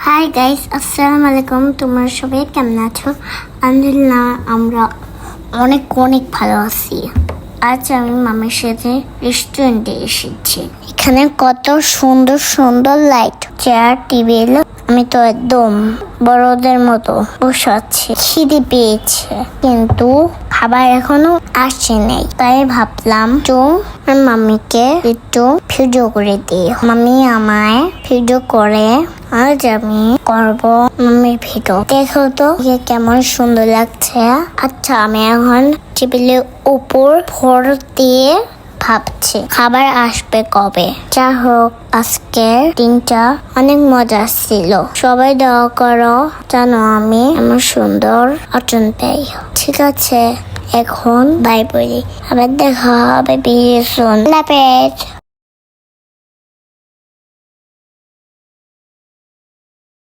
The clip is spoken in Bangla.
হাই গাইস, আসসালামু আলাইকুম। তোমরা সবাই কেমন আছো? আলহামদুলিল্লাহ, আমরা অনেক অনেক ভালো আছি। আজ আমি মামির সাথে রেস্টুরেন্টে এসেছি। এখানে কত সুন্দর সুন্দর লাইট, চেয়ার, টেবিল। আমি তো একদম বড়দের মতো বসে আছি। খিদে পেয়েছে কিন্তু খাবার এখনো আসছে নাই, তাই ভাবলাম তো মাম্মিকে একটু ভিডিও করে দিই। মাম্মি আমায় ভিডিও করে আজ আমি করব মাম্মির ভিডিও। দেখো তো কেমন সুন্দর লাগছে। আচ্ছা, আমি এখন টেবিলের উপর ভর দিয়ে ভাবছি খাবার আসবে কবে। যা হোক, আজকের দিনটা অনেক মজা ছিল। সবাই দোয়া করো যেন আমি আমার সুন্দর অর্জন পাই। ঠিক আছে, এখন বাই বলি। আবার দেখা হবে ভিডিও শুন।